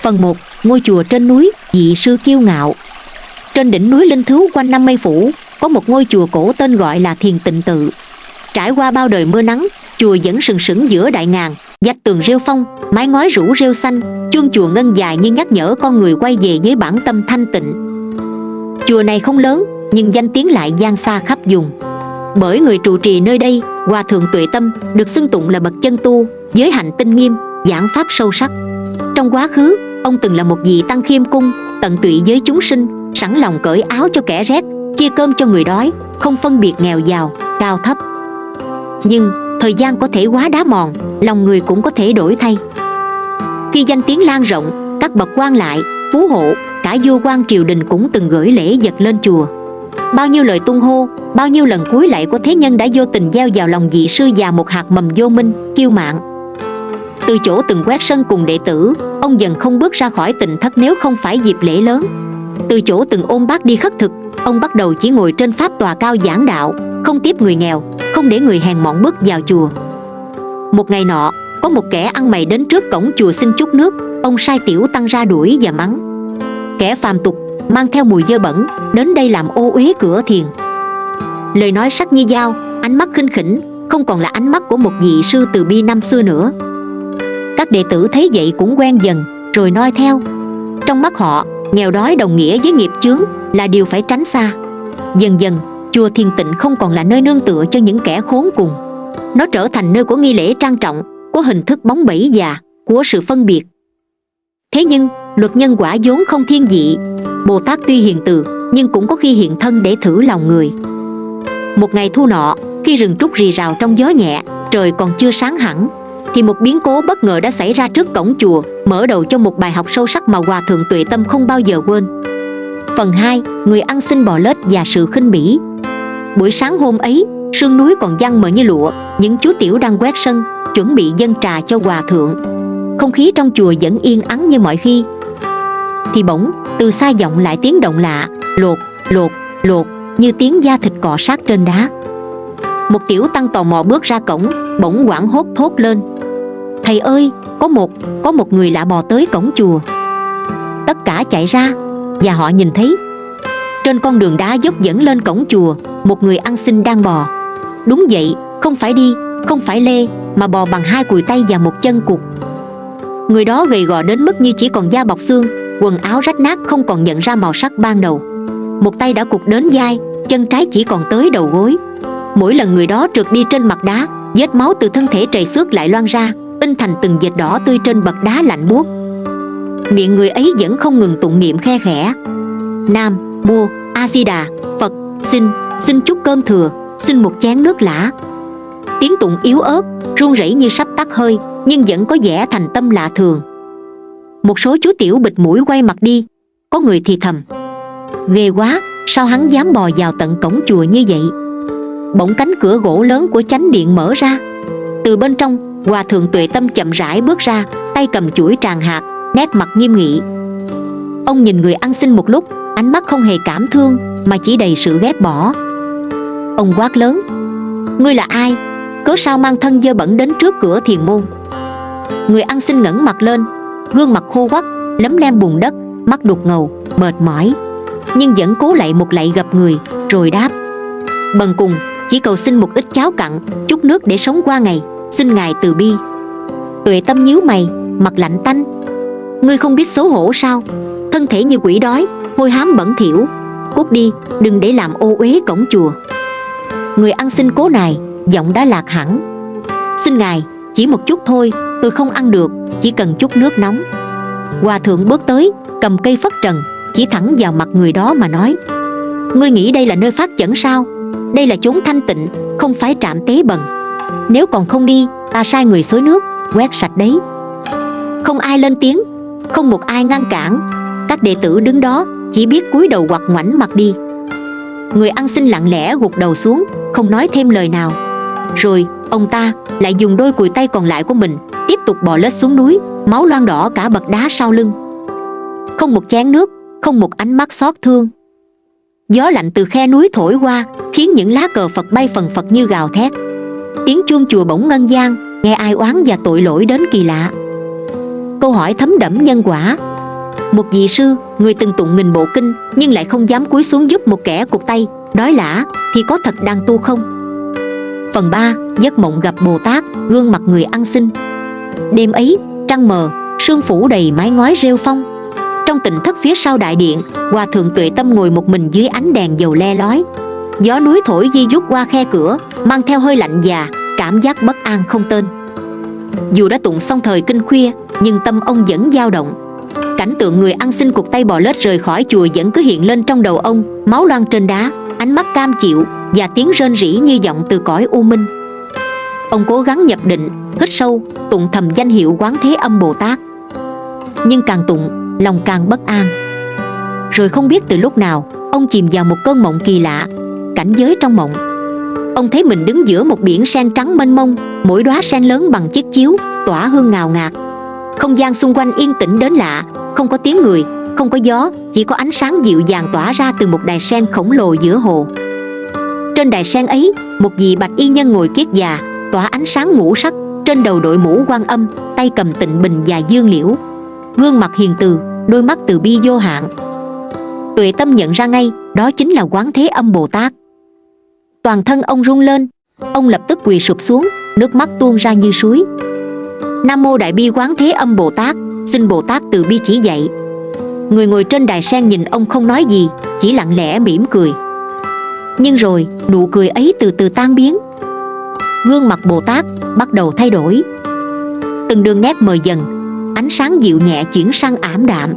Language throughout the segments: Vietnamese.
Phần 1. Ngôi chùa trên núi, dị sư kiêu ngạo. Trên đỉnh núi linh thứu quanh năm mây phủ, có một ngôi chùa cổ tên gọi là Thiền Tịnh Tự. Trải qua bao đời mưa nắng, chùa vẫn sừng sững giữa đại ngàn, vách tường rêu phong, mái ngói rủ rêu xanh, chuông chùa ngân dài như nhắc nhở con người quay về với bản tâm thanh tịnh. Chùa này không lớn, nhưng danh tiếng lại vang xa khắp vùng. Bởi người trụ trì nơi đây, Hòa Thượng Tuệ Tâm, được xưng tụng là bậc chân tu, giới hạnh tinh nghiêm, giảng pháp sâu sắc. Trong quá khứ, ông từng là một vị tăng khiêm cung, tận tụy với chúng sinh, sẵn lòng cởi áo cho kẻ rét, chia cơm cho người đói, không phân biệt nghèo giàu, cao thấp. Nhưng thời gian có thể hóa đá mòn, lòng người cũng có thể đổi thay. Khi danh tiếng lan rộng, các bậc quan lại, phú hộ, cả vua quan triều đình cũng từng gửi lễ vật lên chùa. Bao nhiêu lời tung hô, bao nhiêu lần cúi lạy của thế nhân đã vô tình gieo vào lòng vị sư già một hạt mầm vô minh, kiêu mạn. Từ chỗ từng quét sân cùng đệ tử, ông dần không bước ra khỏi tịnh thất nếu không phải dịp lễ lớn. Từ chỗ từng ôm bát đi khất thực, ông bắt đầu chỉ ngồi trên pháp tòa cao giảng đạo, không tiếp người nghèo, không để người hèn mọn bước vào chùa. Một ngày nọ, có một kẻ ăn mày đến trước cổng chùa xin chút nước, ông sai tiểu tăng ra đuổi và mắng. Kẻ phàm tục, mang theo mùi dơ bẩn, đến đây làm ô uế cửa thiền. Lời nói sắc như dao, ánh mắt khinh khỉnh, không còn là ánh mắt của một vị sư từ bi năm xưa nữa. Các đệ tử thấy vậy cũng quen dần, rồi noi theo. Trong mắt họ, nghèo đói đồng nghĩa với nghiệp chướng, là điều phải tránh xa. Dần dần, chùa Thiền Tịnh không còn là nơi nương tựa cho những kẻ khốn cùng. Nó trở thành nơi của nghi lễ trang trọng, của hình thức bóng bẩy và của sự phân biệt. Thế nhưng, luật nhân quả vốn không thiên vị. Bồ Tát tuy hiền từ, nhưng cũng có khi hiện thân để thử lòng người. Một ngày thu nọ, khi rừng trúc rì rào trong gió nhẹ, trời còn chưa sáng hẳn, thì một biến cố bất ngờ đã xảy ra trước cổng chùa, mở đầu cho một bài học sâu sắc mà Hòa Thượng Tuệ Tâm không bao giờ quên. Phần 2. Người ăn xin bò lết và sự khinh bỉ. Buổi sáng hôm ấy, sương núi còn giăng mờ như lụa, những chú tiểu đang quét sân, chuẩn bị dâng trà cho Hòa Thượng. Không khí trong chùa vẫn yên ắng như mọi khi. Thì bỗng, từ xa vọng lại tiếng động lạ, lột, lột, lột, như tiếng da thịt cọ sát trên đá. Một tiểu tăng tò mò bước ra cổng, bỗng hoảng hốt thốt lên. Thầy ơi, có một người lạ bò tới cổng chùa. Tất cả chạy ra, và họ nhìn thấy trên con đường đá dốc dẫn lên cổng chùa, một người ăn xin đang bò. Đúng vậy, không phải đi, không phải lê, mà bò bằng hai cùi tay và một chân cụt. Người đó gầy gò đến mức như chỉ còn da bọc xương, quần áo rách nát không còn nhận ra màu sắc ban đầu. Một tay đã cụt đến vai, chân trái chỉ còn tới đầu gối. Mỗi lần người đó trượt đi trên mặt đá, vết máu từ thân thể trầy xước lại loang ra, in thành từng vệt đỏ tươi trên bậc đá lạnh buốt. Miệng người ấy vẫn không ngừng tụng niệm khe khẽ: Nam Mô A Di Đà Phật, xin chút cơm thừa, xin một chén nước lã. Tiếng tụng yếu ớt, run rẩy như sắp tắt hơi, nhưng vẫn có vẻ thành tâm lạ thường. Một số chú tiểu bịt mũi quay mặt đi. Có người thì thầm: ghê quá, sao hắn dám bò vào tận cổng chùa như vậy? Bỗng cánh cửa gỗ lớn của chánh điện mở ra. Từ bên trong, Hòa Thượng Tuệ Tâm chậm rãi bước ra, tay cầm chuỗi tràng hạt, nét mặt nghiêm nghị. Ông nhìn người ăn xin một lúc, ánh mắt không hề cảm thương, mà chỉ đầy sự ghét bỏ. Ông quát lớn: ngươi là ai? Cớ sao mang thân dơ bẩn đến trước cửa thiền môn? Người ăn xin ngẩng mặt lên, gương mặt khô quắt, lấm lem bùn đất, mắt đục ngầu, mệt mỏi, nhưng vẫn cố lạy một lạy gập người, rồi đáp: bần cùng chỉ cầu xin một ít cháo cặn, chút nước để sống qua ngày, xin ngài từ bi. Tuệ Tâm nhíu mày, mặt lạnh tanh: ngươi không biết xấu hổ sao? Thân thể như quỷ đói, hôi hám bẩn thỉu, cút đi, đừng để làm ô uế cổng chùa. Người ăn xin cố nài, giọng đã lạc hẳn: xin ngài, chỉ một chút thôi, tôi không ăn được, chỉ cần chút nước nóng. Hòa thượng bước tới, cầm cây phất trần, chỉ thẳng vào mặt người đó mà nói: ngươi nghĩ đây là nơi phát chẩn sao? Đây là chốn thanh tịnh, không phải trạm tế bần. Nếu còn không đi, ta sai người xối nước, quét sạch đấy. Không ai lên tiếng, không một ai ngăn cản. Các đệ tử đứng đó chỉ biết cúi đầu hoặc ngoảnh mặt đi. Người ăn xin lặng lẽ gục đầu xuống, không nói thêm lời nào. Rồi ông ta lại dùng đôi cùi tay còn lại của mình tiếp tục bò lết xuống núi, máu loang đỏ cả bậc đá sau lưng. Không một chén nước, không một ánh mắt xót thương. Gió lạnh từ khe núi thổi qua, khiến những lá cờ Phật bay phần phật như gào thét. Tiếng chuông chùa bỗng ngân vang, nghe ai oán và tội lỗi đến kỳ lạ. Câu hỏi thấm đẫm nhân quả, một vị sư, người từng tụng nghìn bộ kinh nhưng lại không dám cúi xuống giúp một kẻ cụt tay, đói lả thì có thật đang tu không? Phần 3. Giấc mộng gặp Bồ Tát, gương mặt người ăn xin. Đêm ấy, trăng mờ, sương phủ đầy mái ngói rêu phong. Trong tỉnh thất phía sau đại điện, Hòa thượng Tuệ Tâm ngồi một mình dưới ánh đèn dầu le lói. Gió núi thổi di dút qua khe cửa, mang theo hơi lạnh và cảm giác bất an không tên. Dù đã tụng xong thời kinh khuya, nhưng tâm ông vẫn dao động. Cảnh tượng người ăn xin cụt tay bò lết rời khỏi chùa vẫn cứ hiện lên trong đầu ông, máu loang trên đá, ánh mắt cam chịu và tiếng rên rỉ như vọng từ cõi u minh. Ông cố gắng nhập định, hít sâu, tụng thầm danh hiệu Quán Thế Âm Bồ Tát. Nhưng càng tụng, lòng càng bất an. Rồi không biết từ lúc nào, ông chìm vào một cơn mộng kỳ lạ. Cảnh giới trong mộng, ông thấy mình đứng giữa một biển sen trắng mênh mông, mỗi đóa sen lớn bằng chiếc chiếu, tỏa hương ngào ngạt. Không gian xung quanh yên tĩnh đến lạ, không có tiếng người, không có gió, chỉ có ánh sáng dịu dàng tỏa ra từ một đài sen khổng lồ giữa hồ. Trên đài sen ấy, một vị bạch y nhân ngồi kiết già, tỏa ánh sáng ngũ sắc, trên đầu đội mũ Quan Âm, tay cầm tịnh bình và dương liễu, gương mặt hiền từ, đôi mắt từ bi vô hạn. Tuệ Tâm nhận ra ngay, đó chính là Quán Thế Âm Bồ Tát. Toàn thân ông run lên, ông lập tức quỳ sụp xuống, nước mắt tuôn ra như suối. Nam mô Đại Bi Quán Thế Âm Bồ Tát, xin Bồ Tát từ bi chỉ dạy. Người ngồi trên đài sen nhìn ông không nói gì, chỉ lặng lẽ mỉm cười. Nhưng rồi nụ cười ấy từ từ tan biến. Gương mặt Bồ Tát bắt đầu thay đổi. Từng đường nét mờ dần, ánh sáng dịu nhẹ chuyển sang ảm đạm.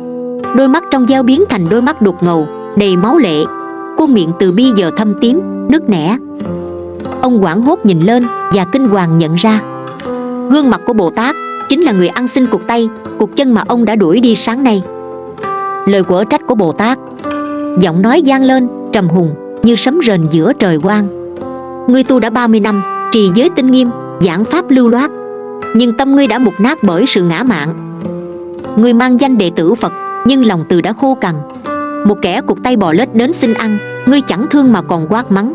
Đôi mắt trong veo biến thành đôi mắt đục ngầu, đầy máu lệ. Khuôn miệng từ bi giờ thâm tím, nứt nẻ. Ông hoảng hốt nhìn lên và kinh hoàng nhận ra, gương mặt của Bồ Tát chính là người ăn xin cụt tay, cụt chân mà ông đã đuổi đi sáng nay. Lời quở trách của Bồ Tát, giọng nói vang lên trầm hùng như sấm rền giữa trời quang. Ngươi tu đã 30 năm, trì giới tinh nghiêm, giảng pháp lưu loát, nhưng tâm ngươi đã mục nát bởi sự ngã mạn. Ngươi mang danh đệ tử Phật, nhưng lòng từ đã khô cằn. Một kẻ cụt tay bò lết đến xin ăn, ngươi chẳng thương mà còn quát mắng.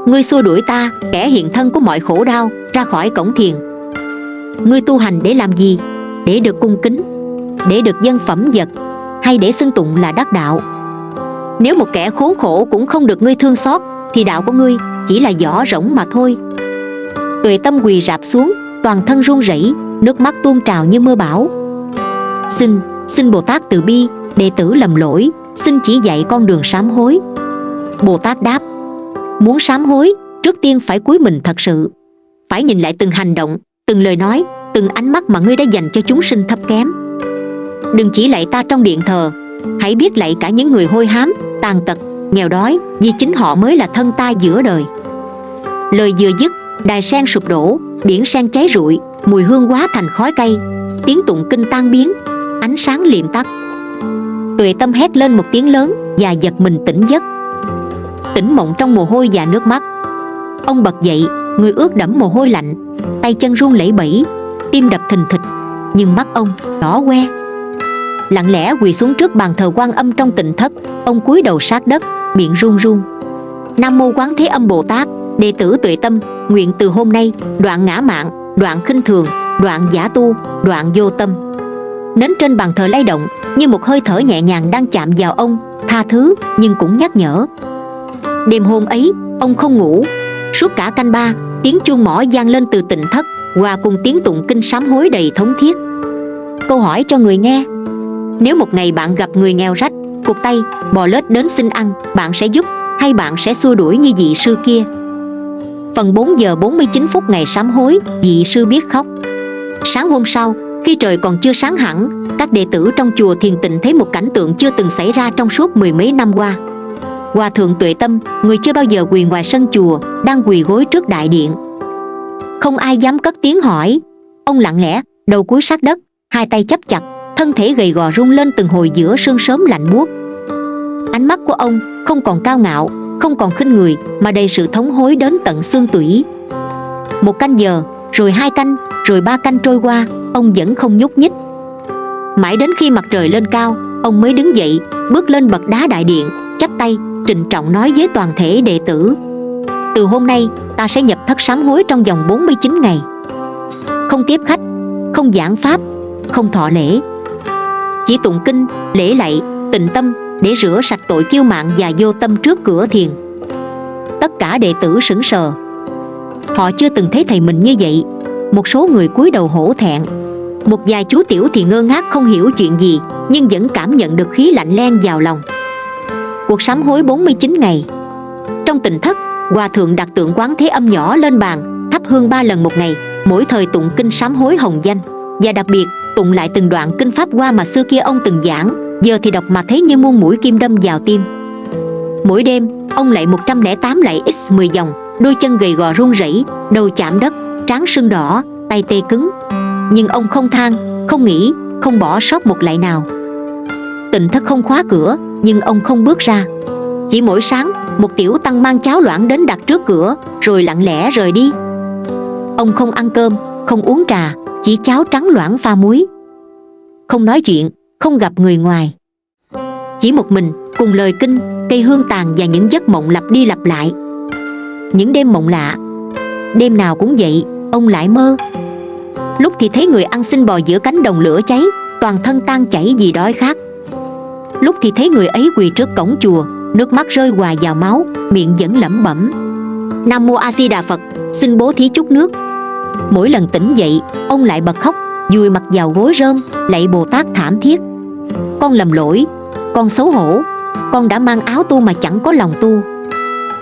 Ngươi xua đuổi ta, kẻ hiện thân của mọi khổ đau, ra khỏi cổng thiền. Ngươi tu hành để làm gì? Để được cung kính, để được dân phẩm vật, hay để xưng tụng là đắc đạo? Nếu một kẻ khốn khổ cũng không được ngươi thương xót, thì đạo của ngươi chỉ là vỏ rỗng mà thôi. Tuệ Tâm quỳ rạp xuống, toàn thân run rẩy, nước mắt tuôn trào như mưa bão. Xin Bồ Tát từ bi, đệ tử lầm lỗi, xin chỉ dạy con đường sám hối. Bồ Tát đáp, muốn sám hối, trước tiên phải cúi mình thật sự. Phải nhìn lại từng hành động, từng lời nói, từng ánh mắt mà ngươi đã dành cho chúng sinh thấp kém. Đừng chỉ lạy ta trong điện thờ, hãy biết lạy cả những người hôi hám, tàn tật, nghèo đói, vì chính họ mới là thân ta giữa đời. Lời vừa dứt, đài sen sụp đổ, biển sen cháy rụi, mùi hương hóa thành khói cây, tiếng tụng kinh tan biến, ánh sáng liệm tắt. Tuệ Tâm hét lên một tiếng lớn và giật mình tỉnh giấc. Tỉnh mộng trong mồ hôi và nước mắt, ông bật dậy, người ướt đẫm mồ hôi lạnh, tay chân run lẩy bẩy, tim đập thình thịch, nhưng mắt ông đỏ que. Lặng lẽ quỳ xuống trước bàn thờ Quan Âm trong tịnh thất, ông cúi đầu sát đất, miệng run run. Nam mô Quán Thế Âm Bồ Tát, đệ tử Tuệ Tâm nguyện từ hôm nay đoạn ngã mạn, đoạn khinh thường, đoạn giả tu, đoạn vô tâm. Nến trên bàn thờ lay động như một hơi thở nhẹ nhàng đang chạm vào ông, tha thứ nhưng cũng nhắc nhở. Đêm hôm ấy, ông không ngủ. Suốt cả canh ba, tiếng chuông mõ vang lên từ tịnh thất, hòa cùng tiếng tụng kinh sám hối đầy thống thiết. Câu hỏi cho người nghe: nếu một ngày bạn gặp người nghèo rách, cụt tay, bò lết đến xin ăn, bạn sẽ giúp hay bạn sẽ xua đuổi như vị sư kia? Phần 4 giờ 49 phút ngày sám hối, vị sư biết khóc. Sáng hôm sau, khi trời còn chưa sáng hẳn, các đệ tử trong chùa Thiền Tịnh thấy một cảnh tượng chưa từng xảy ra trong suốt mười mấy năm qua. Hòa thượng Tuệ Tâm, người chưa bao giờ quỳ ngoài sân chùa, đang quỳ gối trước đại điện. Không ai dám cất tiếng hỏi. Ông lặng lẽ, đầu cúi sát đất, hai tay chấp chặt, thân thể gầy gò rung lên từng hồi giữa sương sớm lạnh buốt. Ánh mắt của ông không còn cao ngạo, không còn khinh người, mà đầy sự thống hối đến tận xương tủy. Một canh giờ, rồi 2 canh, rồi 3 canh trôi qua, ông vẫn không nhúc nhích. Mãi đến khi mặt trời lên cao, ông mới đứng dậy, bước lên bậc đá đại điện, chắp tay, trịnh trọng nói với toàn thể đệ tử: từ hôm nay, ta sẽ nhập thất sám hối trong vòng 49 ngày. Không tiếp khách, không giảng pháp, không thọ lễ. chỉ tụng kinh, lễ lạy, tịnh tâm để rửa sạch tội kiêu mạn và vô tâm trước cửa thiền. Tất cả đệ tử sững sờ. Họ chưa từng thấy thầy mình như vậy. Một số người cúi đầu hổ thẹn. Một vài chú tiểu thì ngơ ngác không hiểu chuyện gì, nhưng vẫn cảm nhận được khí lạnh len vào lòng. Cuộc sám hối 49 ngày. Trong tịnh thất, hòa thượng đặt tượng Quán Thế Âm nhỏ lên bàn, thắp hương 3 lần một ngày, mỗi thời tụng kinh sám hối hồng danh. Và đặc biệt tụng lại từng đoạn kinh Pháp Hoa mà xưa kia ông từng giảng, giờ thì đọc mà thấy như muôn mũi kim đâm vào tim. Mỗi đêm ông lạy 108 lạy x 10 vòng, đôi chân gầy gò run rẩy, đầu chạm đất, trán sưng đỏ, tay tê cứng. Nhưng ông không than, không nghĩ, không bỏ sót một lạy nào. Tịnh thất không khóa cửa, nhưng ông không bước ra. Chỉ mỗi sáng một tiểu tăng mang cháo loãng đến đặt trước cửa, rồi lặng lẽ rời đi. Ông không ăn cơm, không uống trà, chỉ cháo trắng loãng pha muối. Không nói chuyện, không gặp người ngoài. Chỉ một mình, cùng lời kinh, cây hương tàn và những giấc mộng lặp đi lặp lại. Những đêm mộng lạ. Đêm nào cũng vậy, ông lại mơ. Lúc thì thấy người ăn xin bò giữa cánh đồng lửa cháy, toàn thân tan chảy vì đói khát. Lúc thì thấy người ấy quỳ trước cổng chùa, nước mắt rơi hòa vào máu, miệng vẫn lẩm bẩm: Nam Mô A Di Đà Phật, xin bố thí chút nước. Mỗi lần tỉnh dậy, ông lại bật khóc, vùi mặt vào gối rơm, lạy Bồ Tát thảm thiết: Con lầm lỗi, con xấu hổ, con đã mang áo tu mà chẳng có lòng tu.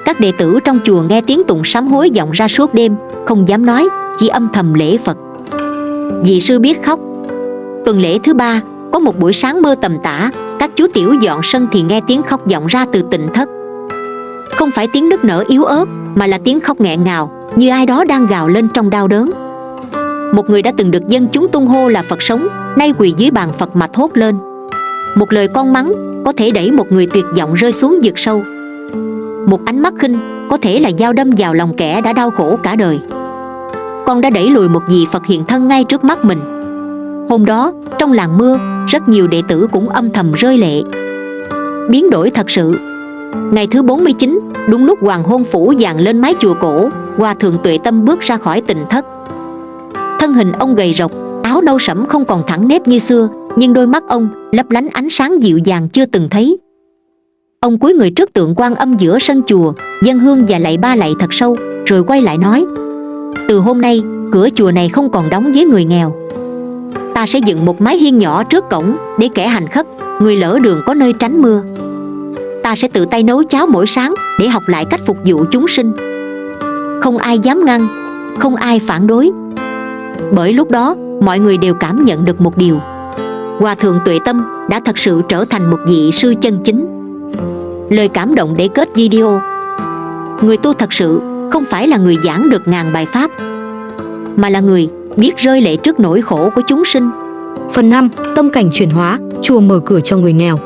Các đệ tử trong chùa nghe tiếng tụng sám hối vọng ra suốt đêm, không dám nói, chỉ âm thầm lễ Phật. Vị sư biết khóc. Tuần lễ thứ 3, có một buổi sáng mưa tầm tã, các chú tiểu dọn sân thì nghe tiếng khóc vọng ra từ tịnh thất. Không phải tiếng nức nở yếu ớt, mà là tiếng khóc nghẹn ngào, như ai đó đang gào lên trong đau đớn. Một người đã từng được dân chúng tung hô là Phật sống, nay quỳ dưới bàn Phật mà thốt lên. Một lời con mắng có thể đẩy một người tuyệt vọng rơi xuống vực sâu. Một ánh mắt khinh có thể là dao đâm vào lòng kẻ đã đau khổ cả đời. Con đã đẩy lùi một vị Phật hiện thân ngay trước mắt mình. Hôm đó, trong làng mưa, rất nhiều đệ tử cũng âm thầm rơi lệ. Biến đổi thật sự. Ngày thứ 49, đúng lúc hoàng hôn phủ vàng lên mái chùa cổ, hòa thượng Tuệ Tâm bước ra khỏi tịnh thất. Thân hình ông gầy rộc, áo nâu sẫm không còn thẳng nếp như xưa, nhưng đôi mắt ông lấp lánh ánh sáng dịu dàng chưa từng thấy. Ông cúi người trước tượng Quan Âm giữa sân chùa, dâng hương và lạy 3 lạy thật sâu, rồi quay lại nói: Từ hôm nay, cửa chùa này không còn đóng với người nghèo. Ta sẽ dựng một mái hiên nhỏ trước cổng, để kẻ hành khất, người lỡ đường có nơi tránh mưa. Ta sẽ tự tay nấu cháo mỗi sáng, để học lại cách phục vụ chúng sinh. Không ai dám ngăn, không ai phản đối. Bởi lúc đó, mọi người đều cảm nhận được một điều: Hòa thượng Tuệ Tâm đã thật sự trở thành một vị sư chân chính. Lời cảm động để kết video: Người tu thật sự không phải là người giảng được ngàn bài pháp, mà là người biết rơi lệ trước nỗi khổ của chúng sinh. Phần 5. Tâm cảnh chuyển hóa, chùa mở cửa cho người nghèo.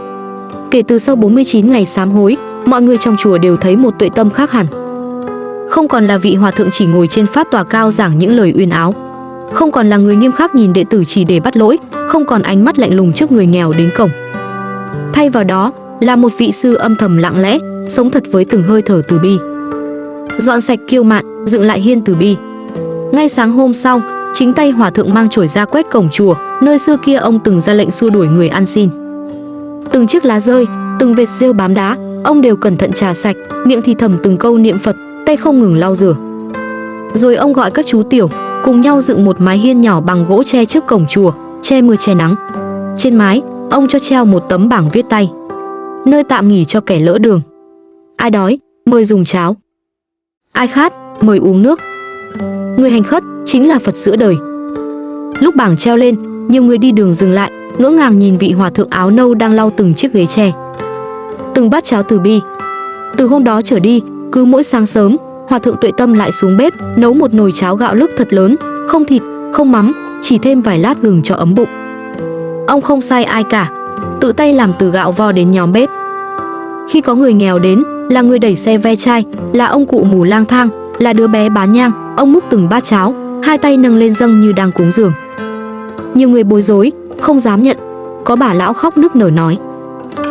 Kể từ sau 49 ngày sám hối, mọi người trong chùa đều thấy một Tuệ Tâm khác hẳn. Không còn là vị hòa thượng chỉ ngồi trên pháp tòa cao giảng những lời uyên áo, không còn là người nghiêm khắc nhìn đệ tử chỉ để bắt lỗi, không còn ánh mắt lạnh lùng trước người nghèo đến cổng. Thay vào đó là một vị sư âm thầm lặng lẽ, sống thật với từng hơi thở từ bi. Dọn sạch kiêu mạn, dựng lại hiên từ bi. Ngay sáng hôm sau, chính tay hòa thượng mang chổi ra quét cổng chùa, nơi xưa kia ông từng ra lệnh xua đuổi người ăn xin. Từng chiếc lá rơi, từng vệt rêu bám đá, ông đều cẩn thận chà sạch, miệng thì thầm từng câu niệm Phật, tay không ngừng lau rửa. Rồi ông gọi các chú tiểu cùng nhau dựng một mái hiên nhỏ bằng gỗ tre trước cổng chùa, che mưa che nắng. Trên mái, ông cho treo một tấm bảng viết tay: Nơi tạm nghỉ cho kẻ lỡ đường. Ai đói, mời dùng cháo. Ai khát, mời uống nước. Người hành khất chính là Phật giữa đời. Lúc bảng treo lên, nhiều người đi đường dừng lại, ngỡ ngàng nhìn vị hòa thượng áo nâu đang lau từng chiếc ghế tre, từng bát cháo từ bi. Từ hôm đó trở đi, cứ mỗi sáng sớm, hòa thượng Tuệ Tâm lại xuống bếp nấu một nồi cháo gạo lứt thật lớn, không thịt, không mắm, chỉ thêm vài lát gừng cho ấm bụng. Ông không sai ai cả, tự tay làm từ gạo vo đến nhóm bếp. Khi có người nghèo đến, là người đẩy xe ve chai, là ông cụ mù lang thang, là đứa bé bán nhang, ông múc từng bát cháo, hai tay nâng lên dâng như đang cúng dường. Nhiều người bối rối, không dám nhận. Có bà lão khóc nức nở nói: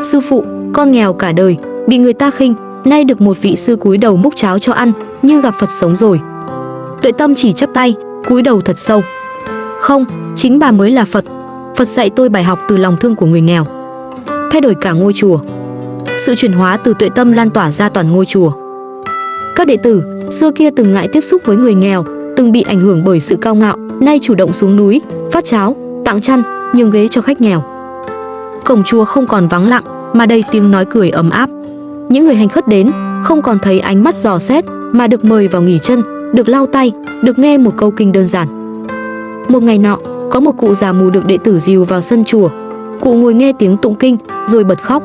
Sư phụ, con nghèo cả đời, bị người ta khinh, nay được một vị sư cúi đầu múc cháo cho ăn, như gặp Phật sống rồi. Tuệ Tâm chỉ chắp tay, cúi đầu thật sâu: Không, chính bà mới là Phật. Phật dạy tôi bài học từ lòng thương của người nghèo, thay đổi cả ngôi chùa. Sự chuyển hóa từ tuệ tâm lan tỏa ra toàn ngôi chùa. Các đệ tử xưa kia từng ngại tiếp xúc với người nghèo, từng bị ảnh hưởng bởi sự cao ngạo, nay chủ động xuống núi, phát cháo, tặng chăn, nhường ghế cho khách nghèo. Cổng chùa không còn vắng lặng, mà đầy tiếng nói cười ấm áp. Những người hành khất đến không còn thấy ánh mắt dò xét, mà được mời vào nghỉ chân, được lau tay, được nghe một câu kinh đơn giản. Một ngày nọ, có một cụ già mù được đệ tử dìu vào sân chùa. Cụ ngồi nghe tiếng tụng kinh, rồi bật khóc.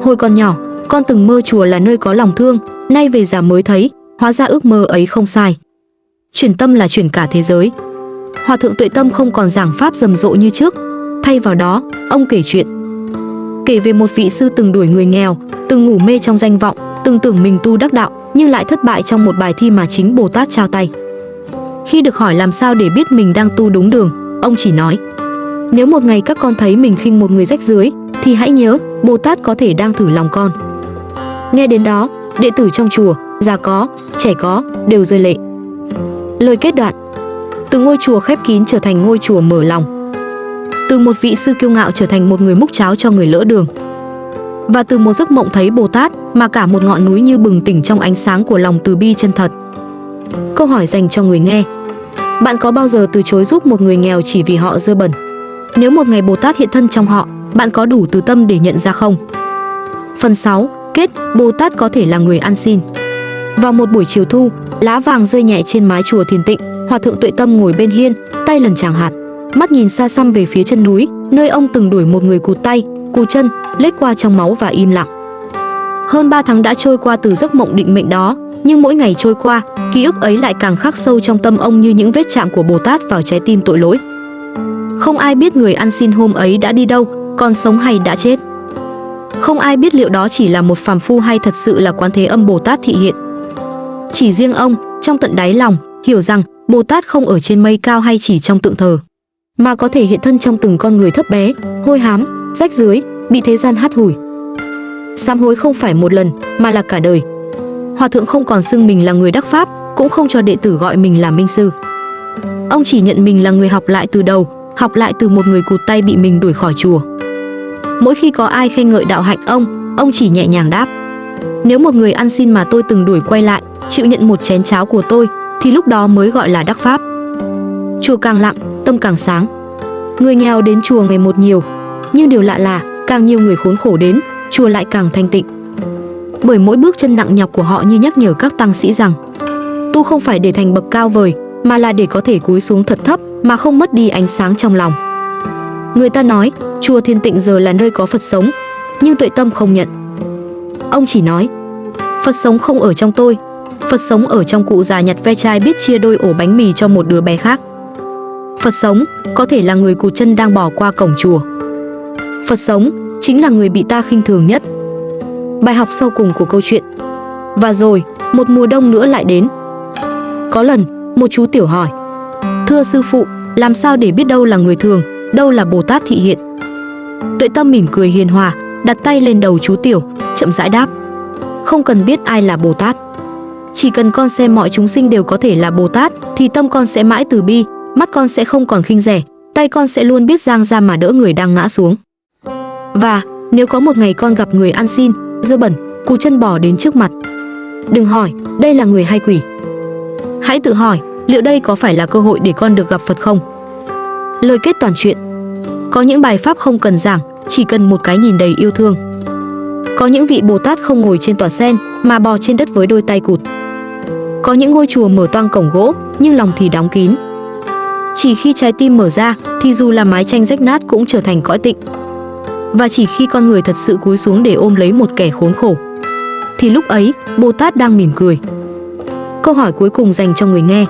Hồi còn nhỏ, con từng mơ chùa là nơi có lòng thương, nay về già mới thấy, hóa ra ước mơ ấy không sai. Chuyển tâm là chuyển cả thế giới. Hòa thượng Tuệ Tâm không còn giảng pháp rầm rộ như trước, thay vào đó, ông kể chuyện. Kể về một vị sư từng đuổi người nghèo, từng ngủ mê trong danh vọng, từng tưởng mình tu đắc đạo, nhưng lại thất bại trong một bài thi mà chính Bồ Tát trao tay. Khi được hỏi làm sao để biết mình đang tu đúng đường, ông chỉ nói: nếu một ngày các con thấy mình khinh một người rách rưới, thì hãy nhớ Bồ Tát có thể đang thử lòng con. Nghe đến đó, đệ tử trong chùa, già có, trẻ có, đều rơi lệ. Lời kết đoạn: từ ngôi chùa khép kín trở thành ngôi chùa mở lòng. Từ một vị sư kiêu ngạo trở thành một người múc cháo cho người lỡ đường. Và từ một giấc mộng thấy Bồ Tát mà cả một ngọn núi như bừng tỉnh trong ánh sáng của lòng từ bi chân thật. Câu hỏi dành cho người nghe: bạn có bao giờ từ chối giúp một người nghèo chỉ vì họ dơ bẩn? Nếu một ngày Bồ Tát hiện thân trong họ, bạn có đủ từ tâm để nhận ra không? Phần 6. Kết. Bồ Tát có thể là người ăn xin. Vào một buổi chiều thu, lá vàng rơi nhẹ trên mái chùa Thiền Tịnh. Hòa thượng Tuệ Tâm ngồi bên hiên, tay lần tràng hạt, mắt nhìn xa xăm về phía chân núi, nơi ông từng đuổi một người cụt tay, cụt chân, lết qua trong máu và im lặng. Hơn 3 tháng đã trôi qua từ giấc mộng định mệnh đó, nhưng mỗi ngày trôi qua, ký ức ấy lại càng khắc sâu trong tâm ông như những vết chạm của Bồ Tát vào trái tim tội lỗi. Không ai biết người ăn xin hôm ấy đã đi đâu, còn sống hay đã chết. Không ai biết liệu đó chỉ là một phàm phu hay thật sự là Quán Thế Âm Bồ Tát thị hiện. Chỉ riêng ông, trong tận đáy lòng, hiểu rằng Bồ Tát không ở trên mây cao hay chỉ trong tượng thờ, mà có thể hiện thân trong từng con người thấp bé, hôi hám, rách rưới, bị thế gian hắt hủi. Sám hối không phải một lần, mà là cả đời. Hòa thượng không còn xưng mình là người đắc pháp, cũng không cho đệ tử gọi mình là minh sư. Ông chỉ nhận mình là người học lại từ đầu, học lại từ một người cụt tay bị mình đuổi khỏi chùa. Mỗi khi có ai khen ngợi đạo hạnh ông chỉ nhẹ nhàng đáp: nếu một người ăn xin mà tôi từng đuổi quay lại, chịu nhận một chén cháo của tôi, thì lúc đó mới gọi là đắc pháp. Chùa càng lặng, tâm càng sáng. Người nghèo đến chùa ngày một nhiều, nhưng điều lạ là càng nhiều người khốn khổ đến, chùa lại càng thanh tịnh. Bởi mỗi bước chân nặng nhọc của họ như nhắc nhở các tăng sĩ rằng tu không phải để thành bậc cao vời, mà là để có thể cúi xuống thật thấp mà không mất đi ánh sáng trong lòng. Người ta nói chùa Thiền Tịnh giờ là nơi có Phật sống, nhưng Tuệ Tâm không nhận. Ông chỉ nói: Phật sống không ở trong tôi, Phật sống ở trong cụ già nhặt ve chai biết chia đôi ổ bánh mì cho một đứa bé khác. Phật sống có thể là người cụt chân đang bỏ qua cổng chùa. Phật sống chính là người bị ta khinh thường nhất. Bài học sau cùng của câu chuyện. Và rồi, một mùa đông nữa lại đến. Có lần, một chú tiểu hỏi: thưa sư phụ, làm sao để biết đâu là người thường, đâu là Bồ Tát thị hiện? Tuệ Tâm mỉm cười hiền hòa, đặt tay lên đầu chú tiểu, chậm rãi đáp: không cần biết ai là Bồ Tát. Chỉ cần con xem mọi chúng sinh đều có thể là Bồ Tát, thì tâm con sẽ mãi từ bi, mắt con sẽ không còn khinh rẻ, tay con sẽ luôn biết dang ra mà đỡ người đang ngã xuống. Và nếu có một ngày con gặp người ăn xin, dơ bẩn, cụt chân bò đến trước mặt, đừng hỏi đây là người hay quỷ. Hãy tự hỏi liệu đây có phải là cơ hội để con được gặp Phật không? Lời kết toàn chuyện. Có những bài pháp không cần giảng, chỉ cần một cái nhìn đầy yêu thương. Có những vị Bồ Tát không ngồi trên tòa sen, mà bò trên đất với đôi tay cụt. Có những ngôi chùa mở toang cổng gỗ, nhưng lòng thì đóng kín. Chỉ khi trái tim mở ra, thì dù là mái tranh rách nát cũng trở thành cõi tịnh. Và chỉ khi con người thật sự cúi xuống để ôm lấy một kẻ khốn khổ, thì lúc ấy Bồ Tát đang mỉm cười. Câu hỏi cuối cùng dành cho người nghe: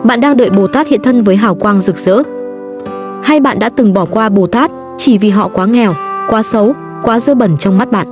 bạn đang đợi Bồ Tát hiện thân với hào quang rực rỡ, hay bạn đã từng bỏ qua Bồ Tát chỉ vì họ quá nghèo, quá xấu, quá dơ bẩn trong mắt bạn?